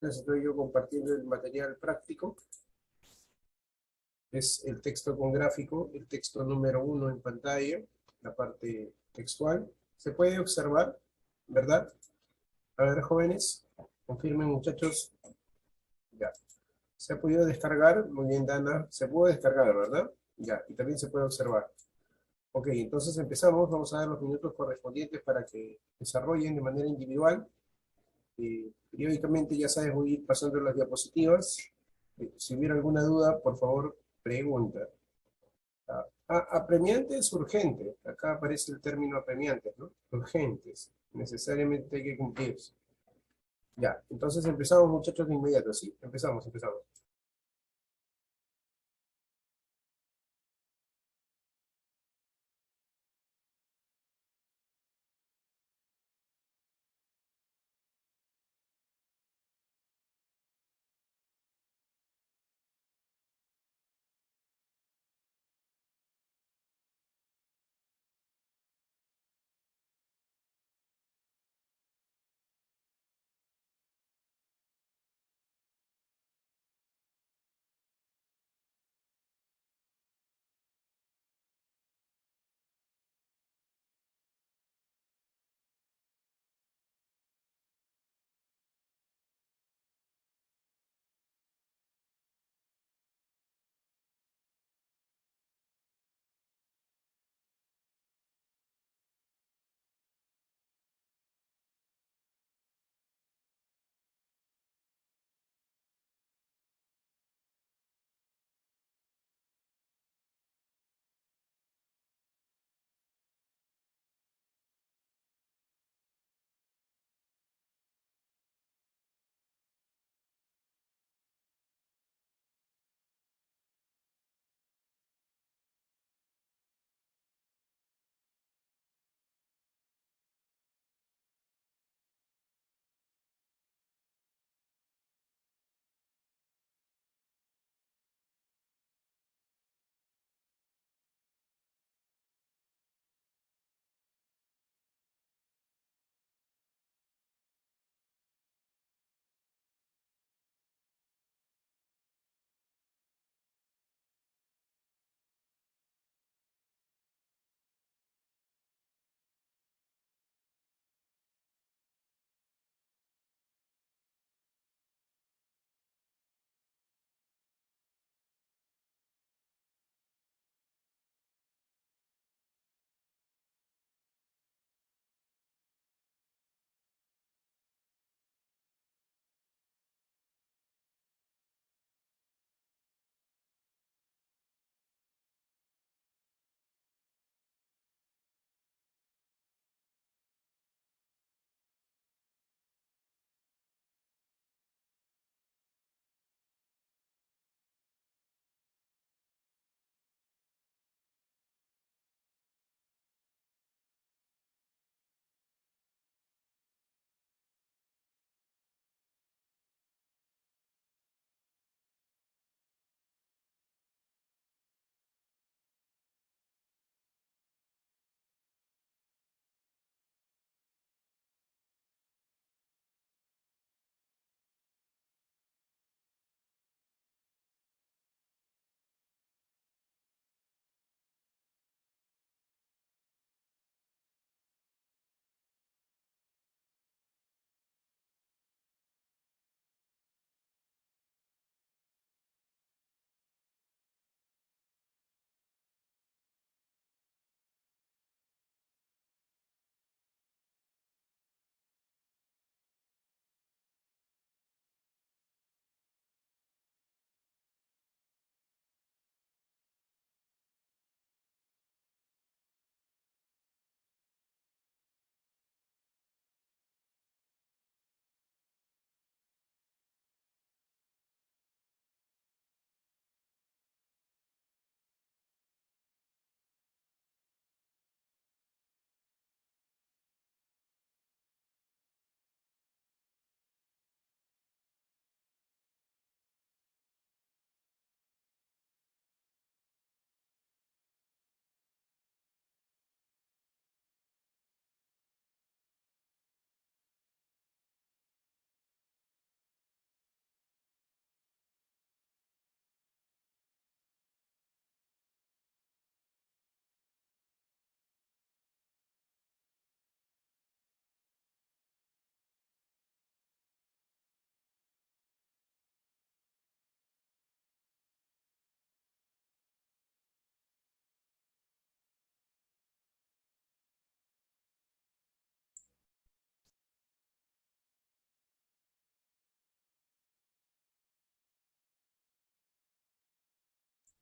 Estoy yo compartiendo el material práctico. Es el texto con gráfico, el texto número uno en pantalla, la parte textual. Se puede observar, ¿verdad? A ver, jóvenes, confirmen, muchachos. Ya. ¿Se ha podido descargar? Muy bien, Dana. Se puede descargar, ¿verdad? Ya. Y también se puede observar. Ok, entonces empezamos. Vamos a dar los minutos correspondientes para que desarrollen de manera individual. Periódicamente, ya sabes, voy a ir pasando las diapositivas. Si hubiera alguna duda, por favor, pregunta. Apremiantes urgentes. Acá aparece el término apremiantes, ¿no? Urgentes. Necesariamente hay que cumplirse. Ya, entonces empezamos, muchachos, de inmediato, ¿sí? Empezamos.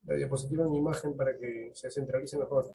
la diapositiva en imagen para que se centralice mejor.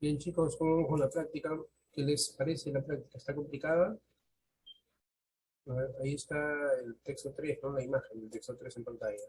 Bien, chicos, ¿cómo vamos con la práctica? ¿Qué les parece la práctica? ¿Está complicada? A ver, ahí está el texto 3, ¿no? La imagen del texto 3 en pantalla.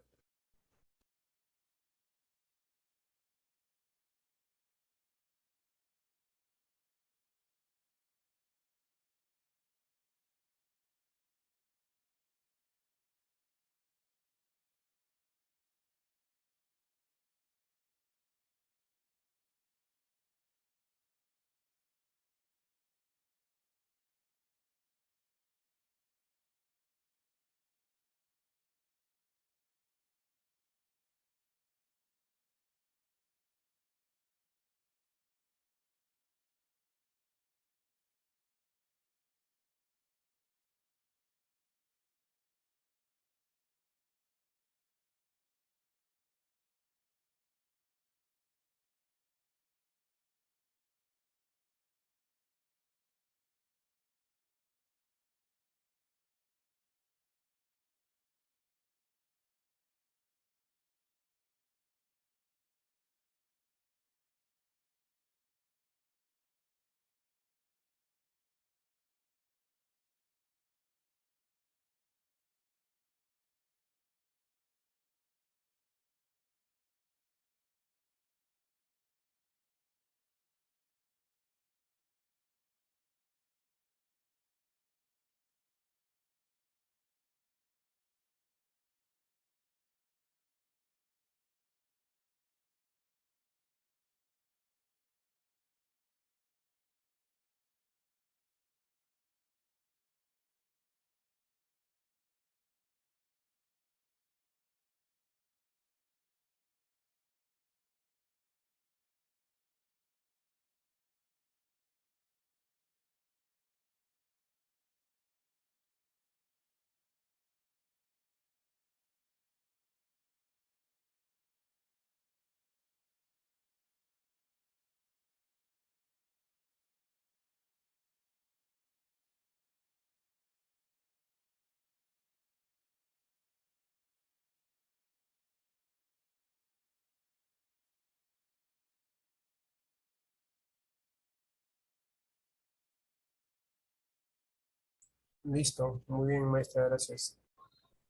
Listo, muy bien, maestra, gracias.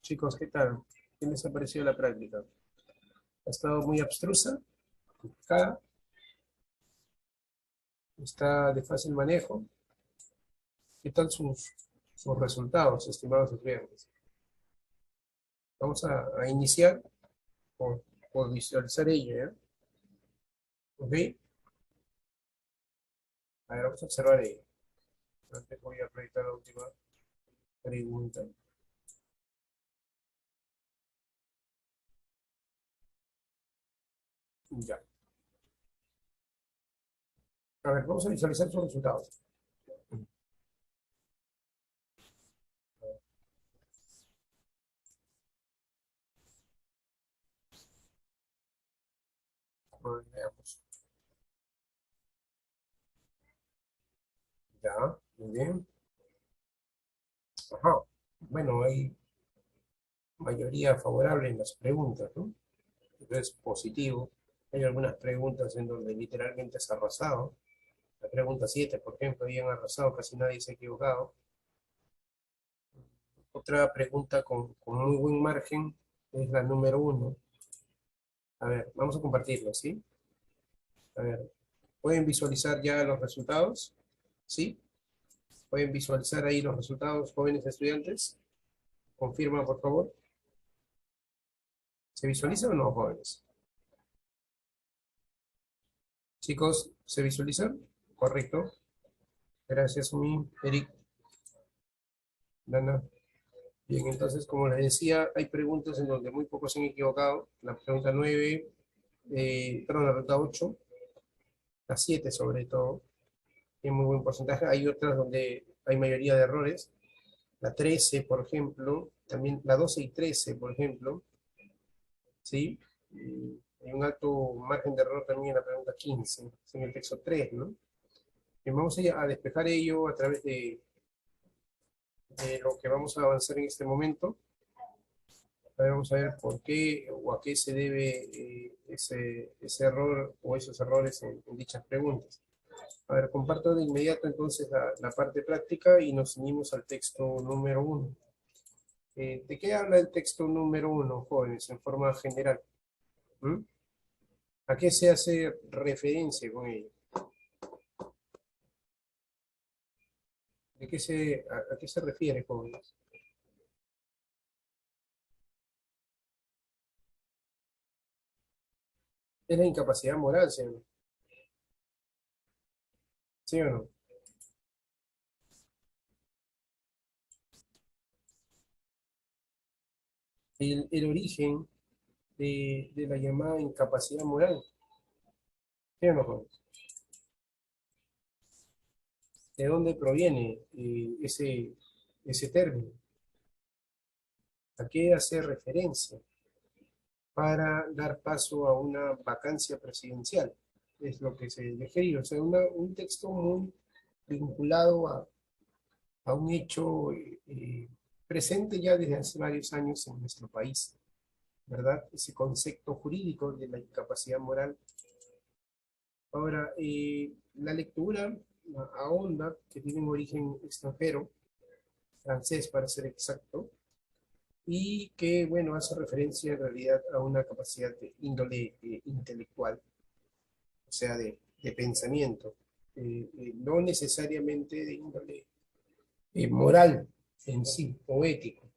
Chicos, ¿qué tal? ¿Qué les ha parecido la práctica? ¿Ha estado muy abstrusa? ¿Complicada? ¿Está de fácil manejo? ¿Qué tal sus resultados, estimados estudiantes? Vamos a iniciar por, por visualizar ello, ¿ya? ¿Ok? A ver, vamos a observar ello. Antes voy a proyectar la última pregunta. Ya. A ver, vamos a visualizar sus resultados. A ver, veamos. Ya, muy bien. Ajá. Bueno, hay mayoría favorable en las preguntas, ¿no? Entonces, positivo. Hay algunas preguntas en donde literalmente es arrasado. La pregunta 7, por ejemplo, habían arrasado, casi nadie se ha equivocado. Otra pregunta con muy buen margen es la número 1. A ver, vamos a compartirlo, ¿sí? A ver, ¿pueden visualizar ya los resultados? ¿Sí? ¿Pueden visualizar ahí los resultados, jóvenes estudiantes? Confirma, por favor. ¿Se visualizan o no, jóvenes? Chicos, ¿se visualizan? Correcto. Gracias, mi Eric, Dana. Bien, entonces, como les decía, hay preguntas en donde muy pocos se han equivocado. La pregunta 9, perdón, la pregunta 8, la 7 sobre todo, tiene muy buen porcentaje. Hay otras donde hay mayoría de errores. La 13, por ejemplo, también la 12 y 13, por ejemplo, ¿sí? Hay un alto margen de error también en la pregunta 15, en el texto 3, ¿no? Bien, vamos a despejar ello a través de lo que vamos a avanzar en este momento. A ver, vamos a ver por qué o a qué se debe ese error o esos errores en dichas preguntas. A ver, comparto de inmediato entonces la parte práctica y nos unimos al texto número 1. ¿De qué habla el texto número 1, jóvenes, en forma general? ¿Mm? ¿A qué se hace referencia con ello? ¿A qué se refiere, jóvenes? Es la incapacidad moral, ¿sí o no? ¿Sí o no? El origen de la llamada incapacidad moral, ¿sí o no, jóvenes? ¿De dónde proviene ese término? ¿A qué hace referencia para dar paso a una vacancia presidencial? Es lo que se describe, o sea, un texto muy vinculado a un hecho presente ya desde hace varios años en nuestro país, ¿verdad? Ese concepto jurídico de la incapacidad moral. Ahora, la lectura ahonda, que tiene un origen extranjero, francés para ser exacto, y que, bueno, hace referencia en realidad a una capacidad de índole intelectual, o sea, de pensamiento, no necesariamente de índole moral en sí, o ético,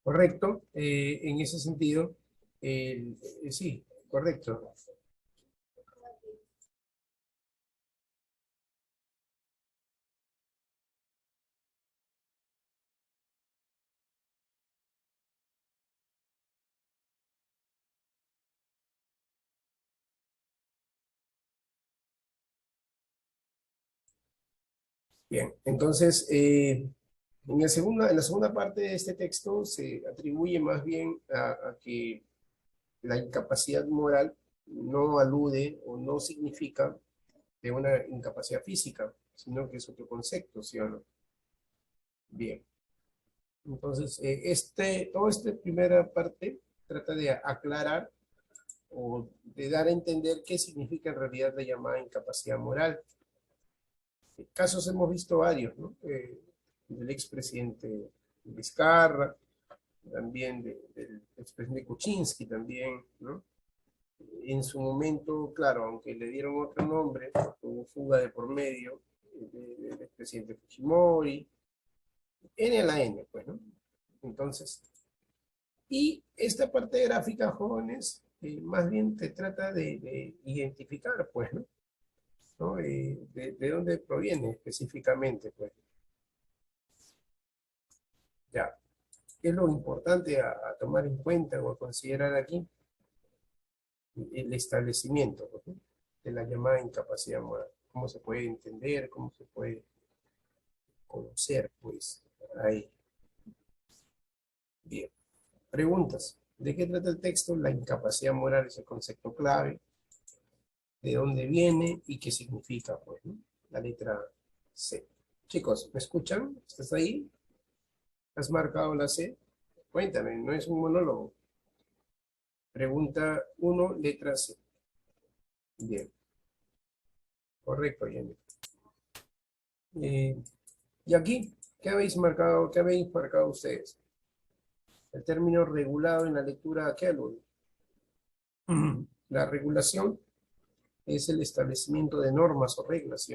¿correcto? En ese sentido, sí, correcto. Bien, entonces, en la segunda parte de este texto se atribuye más bien a que la incapacidad moral no alude o no significa de una incapacidad física, sino que es otro concepto, ¿sí o no? Bien, entonces, toda esta primera parte trata de aclarar o de dar a entender qué significa en realidad la llamada incapacidad moral. Casos hemos visto varios, ¿no? Del expresidente Vizcarra, también del expresidente Kuczynski, también, ¿no? En su momento, claro, aunque le dieron otro nombre, hubo fuga de por medio del expresidente Fujimori, N a la N, pues, ¿no? Entonces, y esta parte gráfica, jóvenes, más bien te trata de identificar, pues, ¿no? ¿No? De dónde proviene específicamente, pues, ya. ¿Qué es lo importante a tomar en cuenta o a considerar aquí? El establecimiento, pues, ¿no? De la llamada incapacidad moral. ¿Cómo se puede entender? ¿Cómo se puede conocer? Pues, ahí. Bien. Preguntas. ¿De qué trata el texto? La incapacidad moral es el concepto clave. ¿De dónde viene y qué significa? Pues, ¿no? La letra C. Chicos, ¿me escuchan? ¿Estás ahí? ¿Has marcado la C? Cuéntame, no es un monólogo. Pregunta 1, letra C. Bien, correcto, Jenny. Y aquí, ¿qué habéis marcado ustedes? El término regulado en la lectura, ¿a qué alude? La regulación es el establecimiento de normas o reglas, ¿sí?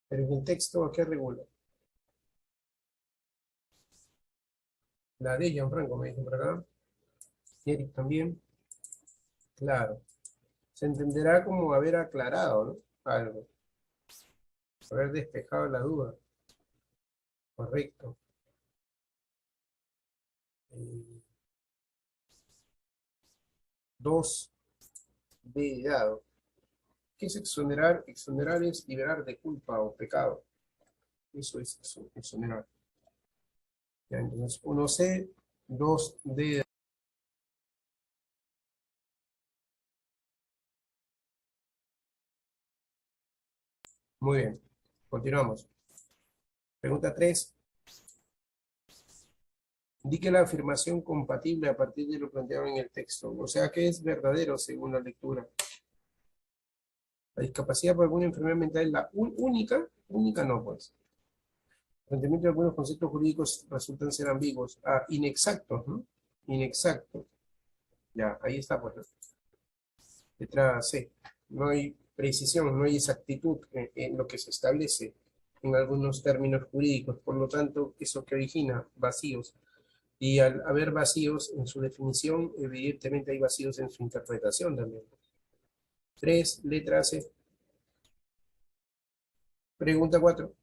Pero en el texto, ¿a qué regula? La de Gianfranco, me dijo por acá. Eric también. Claro. Se entenderá como haber aclarado, ¿no? Algo. Haber despejado la duda. Correcto. Eh, 2 de dado. ¿Qué es exonerar? Exonerar es liberar de culpa o pecado. Eso es exonerar. Ya, entonces, 1C, 2D. Muy bien. Continuamos. Pregunta 3. Indique la afirmación compatible a partir de lo planteado en el texto. O sea, que es verdadero según la lectura. La discapacidad por alguna enfermedad mental es la única, única no, pues. El planteamiento de algunos conceptos jurídicos resultan ser ambiguos. Ah, inexactos, ¿no? Inexacto. Ya, ahí está, pues, ¿no? Letra C. No hay precisión, no hay exactitud en lo que se establece en algunos términos jurídicos. Por lo tanto, eso que origina vacíos. Y al haber vacíos en su definición, evidentemente hay vacíos en su interpretación también. 3, letra C. Pregunta 4.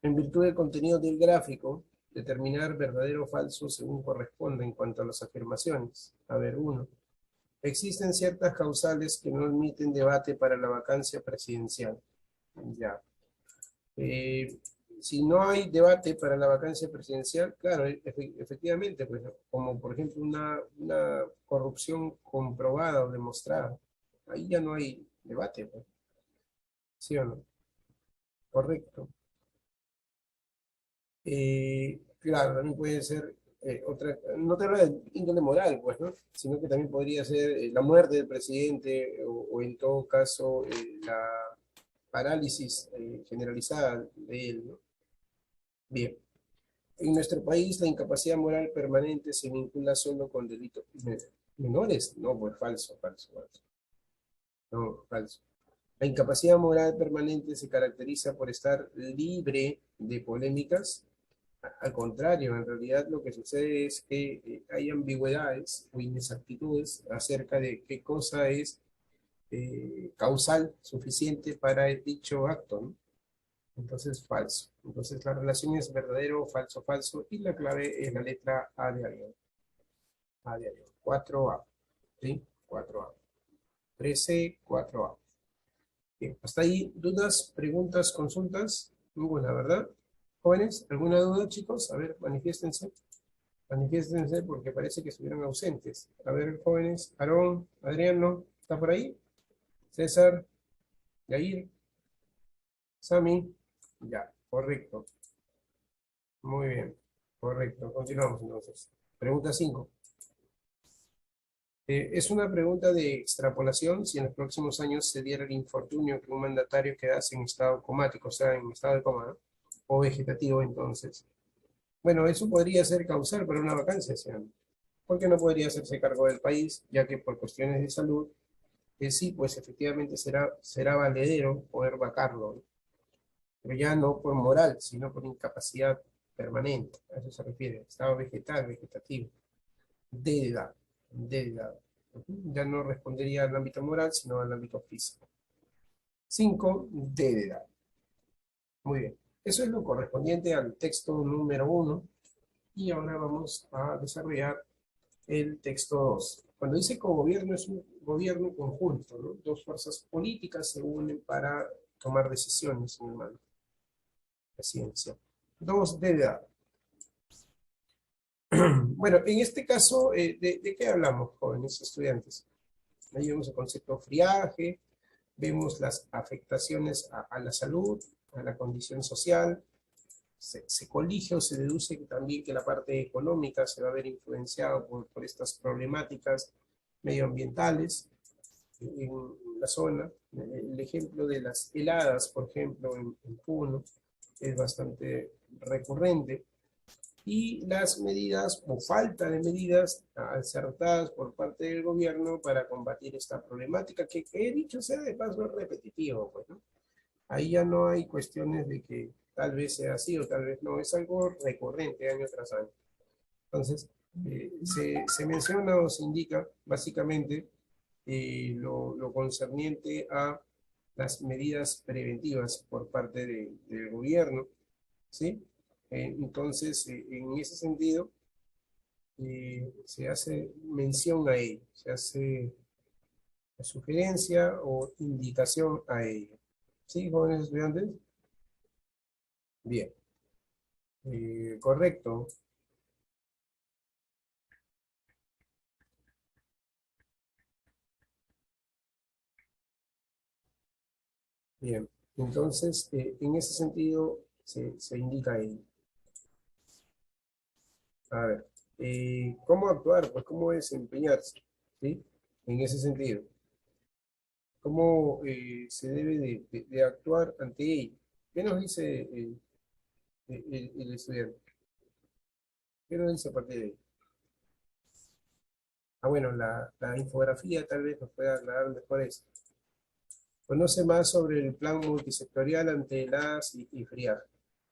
En virtud del contenido del gráfico, determinar verdadero o falso según corresponde en cuanto a las afirmaciones. A ver, 1. Existen ciertas causales que no admiten debate para la vacancia presidencial. Ya. Eh, si no hay debate para la vacancia presidencial, claro, efectivamente, pues, como por ejemplo una corrupción comprobada o demostrada, ahí ya no hay debate, pues, ¿sí o no? Correcto. Claro, también puede ser otra, no te habla de índole moral, pues, ¿no? Sino que también podría ser la muerte del presidente o en todo caso la parálisis generalizada de él, ¿no? Bien. En nuestro país, la incapacidad moral permanente se vincula solo con delitos menores. No, pues falso, falso, falso. No, falso. La incapacidad moral permanente se caracteriza por estar libre de polémicas. Al contrario, en realidad lo que sucede es que hay ambigüedades o inexactitudes acerca de qué cosa es causal suficiente para dicho acto, ¿no? Entonces, falso. Entonces, la relación es verdadero, falso, falso, y la clave es la letra A de avión. A de avión. 4A. ¿Sí? 4A. 13, 4A. Bien, hasta ahí, dudas, preguntas, consultas. Ninguna, ¿verdad? Jóvenes, ¿alguna duda, chicos? A ver, manifiéstense. Manifiéstense porque parece que estuvieron ausentes. A ver, jóvenes, Aarón, Adriano, ¿está por ahí? César, Yair, Sami. Ya, correcto. Muy bien, correcto. Continuamos entonces. Pregunta 5. Es una pregunta de extrapolación si en los próximos años se diera el infortunio que un mandatario quedase en estado comático, o sea, en estado de coma, ¿no? O vegetativo entonces. Bueno, eso podría ser causal para una vacancia, ¿sí? Porque no podría hacerse cargo del país, ya que por cuestiones de salud, sí, pues efectivamente será valedero poder vacarlo, ¿no? Pero ya no por moral, sino por incapacidad permanente. A eso se refiere, estado vegetal, vegetativo, de edad, de edad. Ya no respondería al ámbito moral, sino al ámbito físico. 5, de edad. Muy bien. Eso es lo correspondiente al texto número 1. Y ahora vamos a desarrollar el texto 2. Cuando dice cogobierno, es un gobierno conjunto, ¿no? Dos fuerzas políticas se unen para tomar decisiones en el marco presidencial. 2, de edad. Bueno, en este caso, ¿de qué hablamos, jóvenes estudiantes? Ahí vemos el concepto friaje, vemos las afectaciones a la salud, a la condición social, se colige o se deduce también que la parte económica se va a ver influenciada por estas problemáticas medioambientales en la zona. El ejemplo de las heladas, por ejemplo, en Puno, es bastante recurrente. Y las medidas o falta de medidas acertadas por parte del gobierno para combatir esta problemática, que he dicho sea de paso es repetitivo, pues, ¿no? Ahí ya no hay cuestiones de que tal vez sea así o tal vez no, es algo recurrente año tras año. Entonces, se menciona o se indica básicamente lo concerniente a las medidas preventivas por parte del gobierno, ¿sí? Entonces, en ese sentido, se hace mención a ello, se hace sugerencia o indicación a ello. ¿Sí, jóvenes estudiantes? Bien, correcto. Bien, entonces, en ese sentido, se indica ello. A ver, ¿cómo actuar? Pues cómo desempeñarse, ¿sí? En ese sentido. cómo se debe de actuar ante ello. ¿Qué nos dice el estudiante? ¿Qué nos dice a partir de ahí? Bueno, la infografía tal vez nos pueda aclarar mejor eso. Conoce más sobre el plan multisectorial ante heladas y friaje.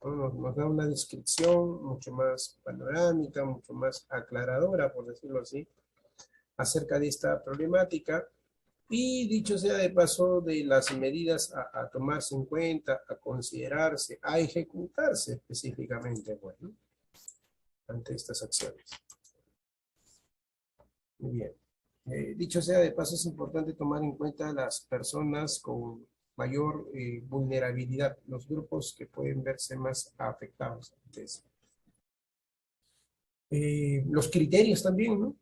¿No? Nos da una descripción mucho más panorámica, mucho más aclaradora, por decirlo así, acerca de esta problemática. Y dicho sea de paso, de las medidas a tomarse en cuenta, a considerarse, a ejecutarse específicamente, bueno, ante estas acciones. Muy bien. Dicho sea de paso, es importante tomar en cuenta a las personas con mayor vulnerabilidad, los grupos que pueden verse más afectados. Entonces, los criterios también, ¿no?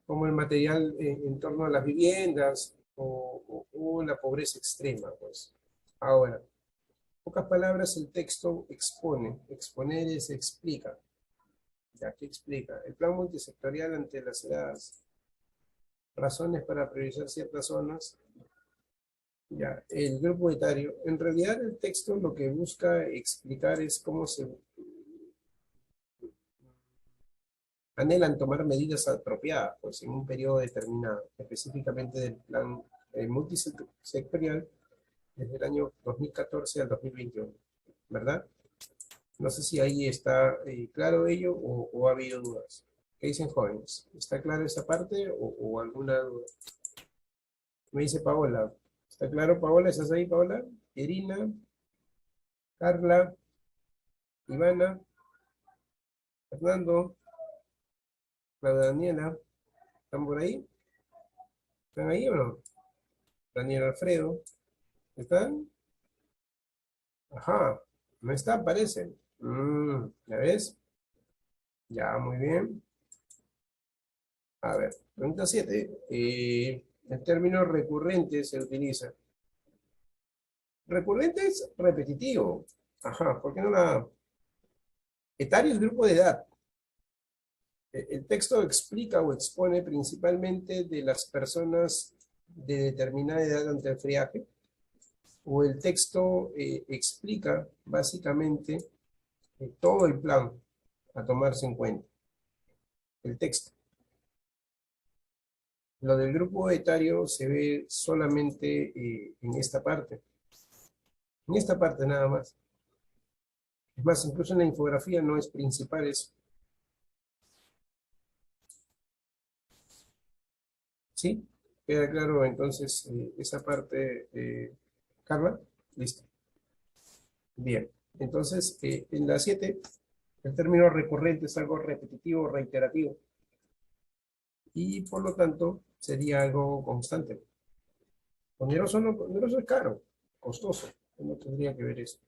Como el material en torno a las viviendas o la pobreza extrema, pues. Ahora, pocas palabras, el texto expone. Exponer es explica. Ya que explica. El plan multisectorial ante las edades. Razones para priorizar ciertas zonas. Ya, el grupo etario. En realidad el texto lo que busca explicar es cómo se anhelan tomar medidas apropiadas, pues en un periodo determinado, específicamente del plan multisectorial desde el año 2014 al 2021, ¿verdad? No sé si ahí está claro ello o ha habido dudas. ¿Qué dicen jóvenes? ¿Está claro esa parte o alguna duda? Me dice Paola. ¿Está claro, Paola? ¿Estás ahí, Paola? Irina, Carla, Ivana, Fernando, Claudia Daniela. ¿Están por ahí? ¿Están ahí o no? Daniel Alfredo. ¿Están? Ajá. No está, parece. ¿Ya ves? Ya, muy bien. A ver, pregunta 7. El término recurrente se utiliza. Recurrente es repetitivo. Ajá, ¿por qué no la... Etario es grupo de edad. El texto explica o expone principalmente de las personas de determinada edad ante el friaje, o el texto explica básicamente todo el plan a tomarse en cuenta. El texto. Lo del grupo etario se ve solamente en esta parte. En esta parte nada más. Es más, incluso en la infografía no es principal eso. ¿Sí? ¿Queda claro entonces esa parte, Carla? Listo. Bien. Entonces, en la 7 el término recurrente es algo repetitivo, reiterativo, y por lo tanto sería algo constante. Oneroso no, oneroso es caro, costoso, no tendría que ver eso.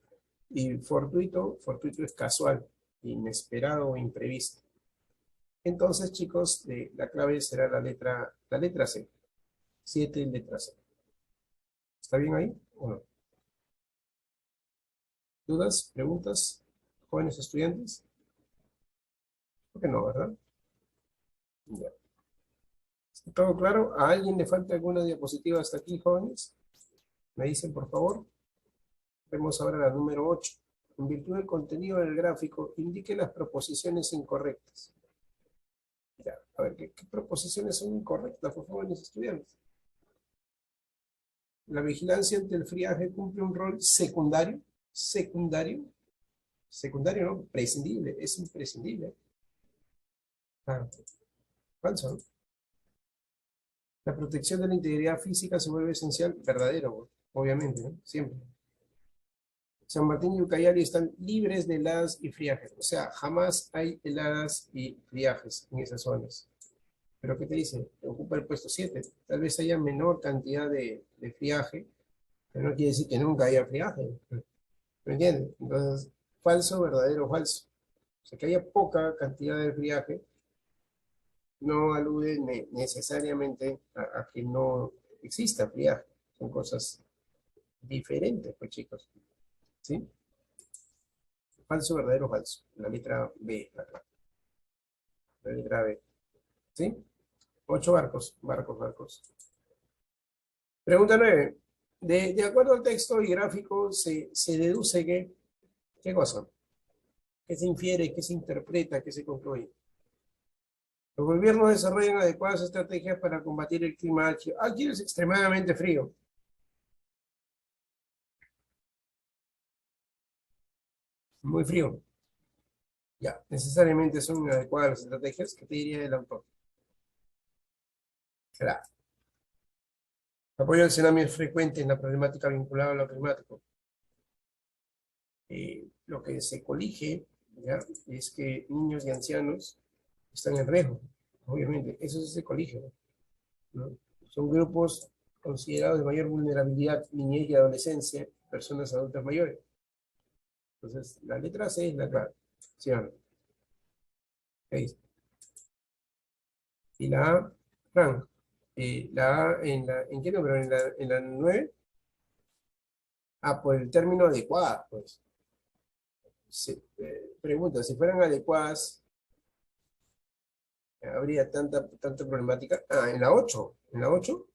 Y fortuito, fortuito es casual, inesperado o imprevisto. Entonces, chicos, la clave será la letra C. 7 letra C. ¿Está bien ahí o no? ¿Dudas? ¿Preguntas? ¿Jóvenes estudiantes? ¿Por qué no, verdad? Ya. ¿Está todo claro? ¿A alguien le falta alguna diapositiva hasta aquí, jóvenes? Me dicen, por favor. Vemos ahora la número 8. En virtud del contenido del gráfico, indique las proposiciones incorrectas. Ya, a ver, ¿qué proposiciones son incorrectas, por favor, mis estudiantes? La vigilancia ante el friaje cumple un rol secundario. Secundario. Secundario, ¿no? Prescindible. Es imprescindible. Ah, falso, ¿no? La protección de la integridad física se vuelve esencial. Verdadero, obviamente, ¿no? Siempre. San Martín y Ucayali están libres de heladas y friajes. O sea, jamás hay heladas y friajes en esas zonas. Pero ¿qué te dice? Ocupa el puesto 7. Tal vez haya menor cantidad de friaje, pero no quiere decir que nunca haya friaje. ¿Me entiendes? Entonces, falso, verdadero, falso. O sea, que haya poca cantidad de friaje no alude necesariamente a que no exista friaje. Son cosas diferentes, pues chicos. ¿Sí? Falso, verdadero, falso. La letra B, la letra B. ¿Sí? 8 barcos, barcos, barcos. Pregunta 9. De acuerdo al texto y gráfico, se deduce que, ¿qué cosa? ¿Qué se infiere, qué se interpreta, qué se concluye? Los gobiernos desarrollan adecuadas estrategias para combatir el clima árido. Aquí es extremadamente frío, muy frío. Ya, necesariamente son adecuadas las estrategias. ¿Qué te diría el autor? Será. Apoyo al tsunami es frecuente en la problemática vinculada a lo climático. Lo que se colige, ¿ya? Es que niños y ancianos están en riesgo, obviamente. Eso sí se colige, ¿no? Son grupos considerados de mayor vulnerabilidad, niñez y adolescencia, personas adultas mayores. Entonces, la letra C es la clave. ¿Sí o no? Ahí está. Y la A, Frank. La A, ¿en qué número? ¿En la 9? Ah, por el término adecuada, pues. Pregunta, si fueran adecuadas, habría tanta problemática. Ah, en la 8, en la 8,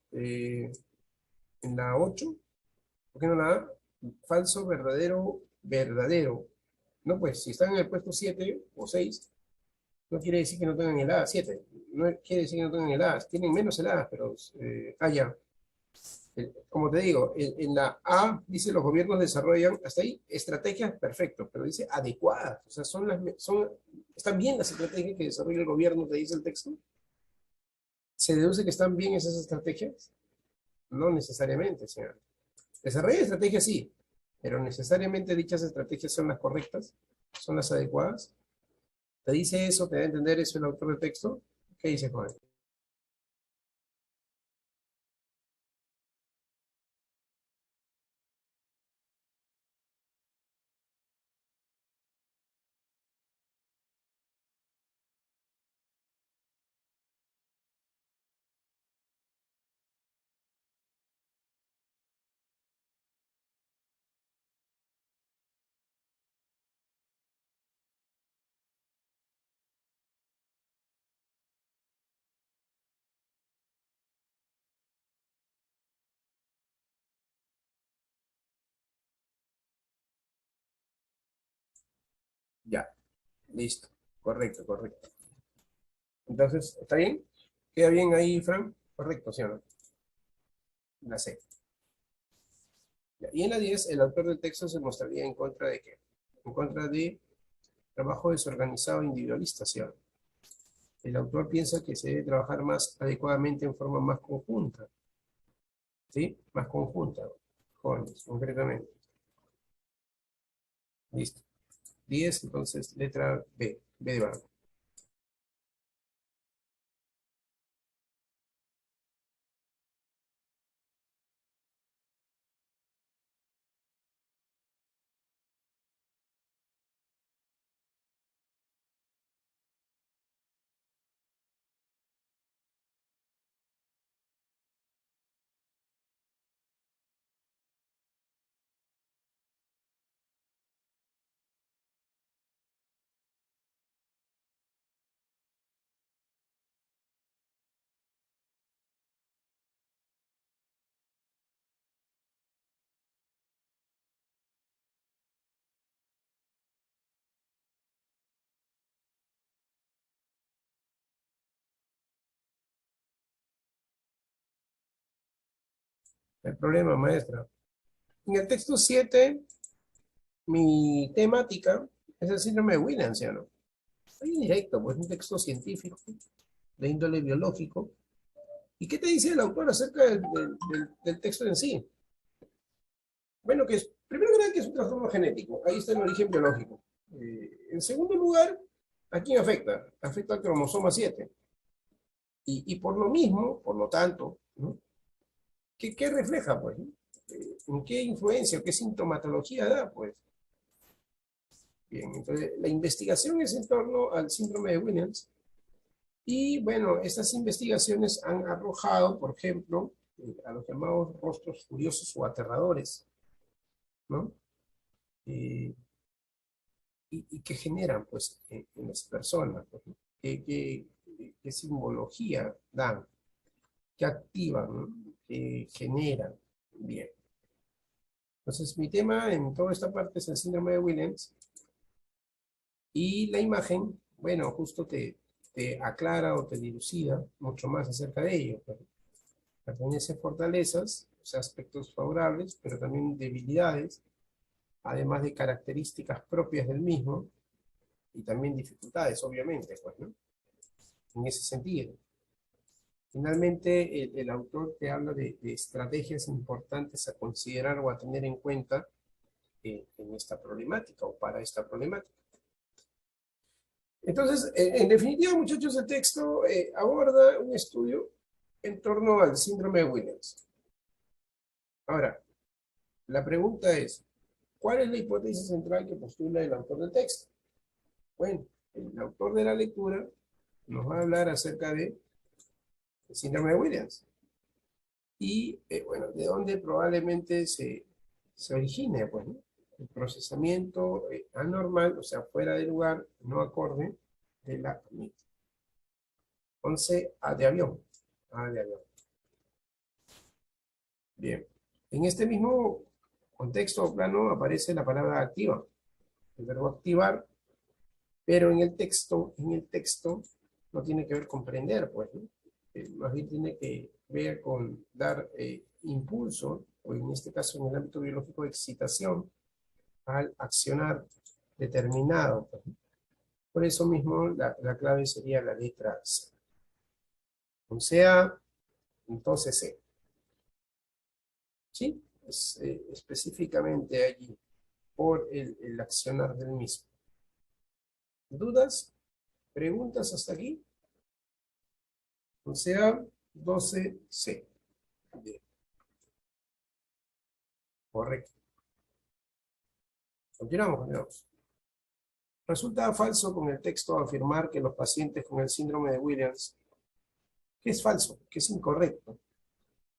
¿por qué no la da? Falso, verdadero, verdadero. No, pues si están en el puesto 7 o 6, no quiere decir que no tengan heladas, 7. No quiere decir que no tengan heladas, tienen menos heladas, pero ya. Como te digo, en la A dice los gobiernos desarrollan, hasta ahí, estrategias, perfecto, pero dice adecuadas. O sea, están bien las estrategias que desarrolla el gobierno, te dice el texto. ¿Se deduce que están bien esas estrategias? No necesariamente, señor. Desarrollo de estrategias sí, pero necesariamente dichas estrategias son las correctas, son las adecuadas. ¿Te dice eso? ¿Te da a entender eso el autor del texto? ¿Qué dice, joven? Ya, listo. Correcto, correcto. Entonces, ¿está bien? ¿Queda bien ahí, Fran? Correcto, ¿sí o no? La C. Ya. Y en la 10, el autor del texto se mostraría en contra de qué? En contra de trabajo desorganizado e individualista, ¿sí o no? El autor piensa que se debe trabajar más adecuadamente en forma más conjunta, ¿sí? Más conjunta, jóvenes, concretamente. Listo. 10, entonces, letra B, B de banco. El problema, maestra. En el texto 7, mi temática es el síndrome de Williams, ¿sí o no? Ahí directo, pues un texto científico, de índole biológico. ¿Y qué te dice el autor acerca del texto en sí? Bueno, primero que nada, que es un trastorno genético. Ahí está el origen biológico. En segundo lugar, ¿a quién afecta? Afecta al cromosoma 7. Y por lo mismo, por lo tanto, ¿no? ¿Qué refleja, pues? ¿No? ¿En qué influencia o qué sintomatología da, pues? Bien, entonces la investigación es en torno al síndrome de Williams. Y bueno, estas investigaciones han arrojado, por ejemplo, a los llamados rostros curiosos o aterradores, ¿no? Eh, y que generan, pues, en las personas, pues, ¿no? ¿Qué simbología dan? ¿Qué activan? ¿No? que generan. Bien. Entonces, mi tema en toda esta parte es el síndrome de Williams. Y la imagen, bueno, justo te aclara o te dilucida mucho más acerca de ello. Pertenece fortalezas, o sea, aspectos favorables, pero también debilidades, además de características propias del mismo, y también dificultades, obviamente, pues, ¿no? En ese sentido. Finalmente, el autor te habla de estrategias importantes a considerar o a tener en cuenta en esta problemática o para esta problemática. Entonces, en definitiva, muchachos, el texto aborda un estudio en torno al síndrome de Williams. Ahora, la pregunta es, ¿cuál es la hipótesis central que postula el autor del texto? Bueno, el autor de la lectura nos va a hablar acerca del síndrome de Williams. Y, bueno, de dónde probablemente se origine, pues, ¿no? El procesamiento anormal, o sea, fuera de lugar, no acorde, de la amígdala. 11, A de avión. A de avión. Bien. En este mismo contexto o plano aparece la palabra activa, el verbo activar, pero en el texto no tiene que ver con prender, pues, ¿no? Más bien tiene que ver con dar impulso, o en este caso en el ámbito biológico, excitación, al accionar determinado, pues. Por eso mismo la clave sería la letra C. Con sea, entonces C. ¿Sí? Es, específicamente allí, por el accionar del mismo. ¿Dudas? ¿Preguntas hasta aquí? O sea, 12C. Bien, correcto. Continuamos. Resulta falso con el texto afirmar que los pacientes con el síndrome de Williams, que es falso, que es incorrecto,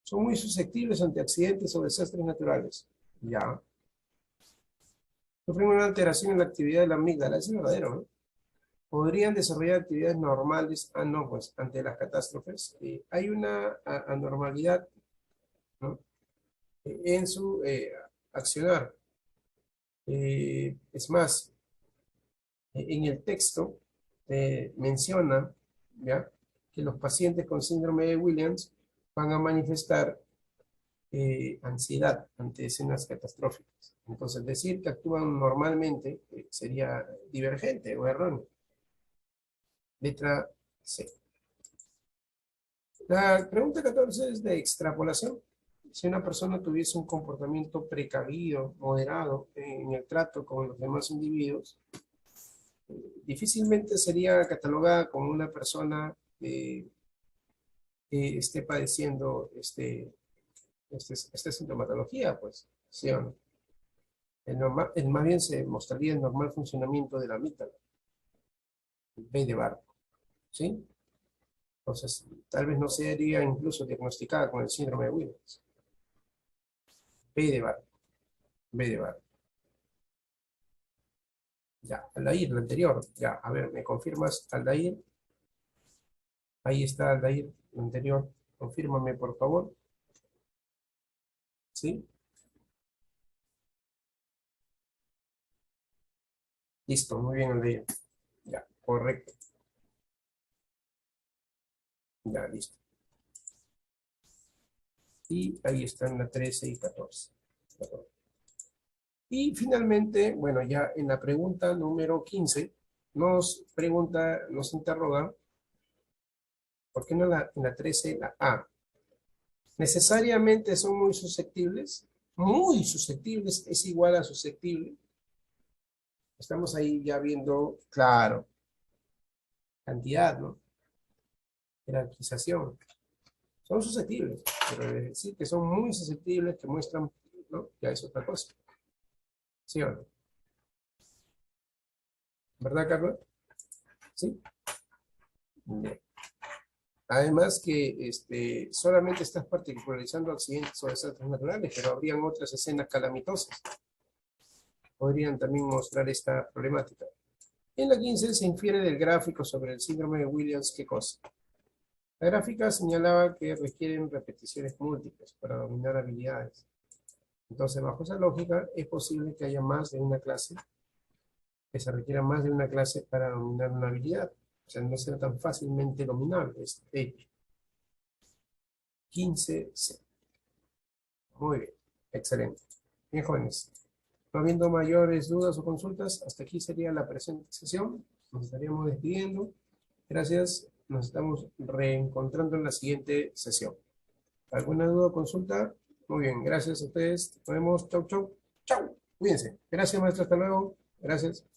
son muy susceptibles ante accidentes o desastres naturales. Ya. Sufren una alteración en la actividad de la amígdala, es verdadero, ¿no? Podrían desarrollar actividades normales, no, pues, ante las catástrofes. Hay una anormalidad, ¿no? En su accionar. Es más, en el texto menciona, ¿ya?, que los pacientes con síndrome de Williams van a manifestar ansiedad ante escenas catastróficas. Entonces, decir que actúan normalmente sería divergente o erróneo. Letra C. La pregunta 14 es de extrapolación. Si una persona tuviese un comportamiento precavido, moderado en el trato con los demás individuos, difícilmente sería catalogada como una persona que esté padeciendo esta sintomatología, pues, ¿sí o no? Más bien se mostraría el normal funcionamiento de la amígdala, B de barco, ¿sí? Entonces, tal vez no sería incluso diagnosticada con el síndrome de Williams. B de barco, B de barco. Ya, Aldair, la anterior. Ya, a ver, ¿me confirmas, Aldair? Ahí está, Aldair, la anterior. Confírmame, por favor. ¿Sí? Listo, muy bien, Aldair. Ya, correcto. Ya, listo. Y ahí están la 13 y 14. Y finalmente, bueno, ya en la pregunta número 15, nos interroga, ¿por qué no en la 13, la A? ¿Necesariamente son muy susceptibles? Muy susceptibles es igual a susceptible. Estamos ahí ya viendo, claro, cantidad, ¿no? Jerarquización. Son susceptibles, pero decir que son muy susceptibles, que muestran, ¿no?, ya es otra cosa. ¿Sí o no? ¿Verdad, Carlos? ¿Sí? Bien. Además que solamente estás particularizando accidentes o desastres naturales, pero habrían otras escenas calamitosas. Podrían también mostrar esta problemática. En la 15 se infiere del gráfico sobre el síndrome de Williams, ¿qué cosa? La gráfica señalaba que requieren repeticiones múltiples para dominar habilidades. Entonces, bajo esa lógica, es posible que haya más de una clase, que se requiera más de una clase para dominar una habilidad. O sea, no será tan fácilmente dominable este hecho. 15C. Muy bien, excelente. Bien, jóvenes. No habiendo mayores dudas o consultas, hasta aquí sería la presente sesión. Nos estaríamos despidiendo. Gracias. Nos estamos reencontrando en la siguiente sesión. ¿Alguna duda o consulta? Muy bien, gracias a ustedes. Nos vemos. Chau, chau. Chau. Cuídense. Gracias, maestro. Hasta luego. Gracias.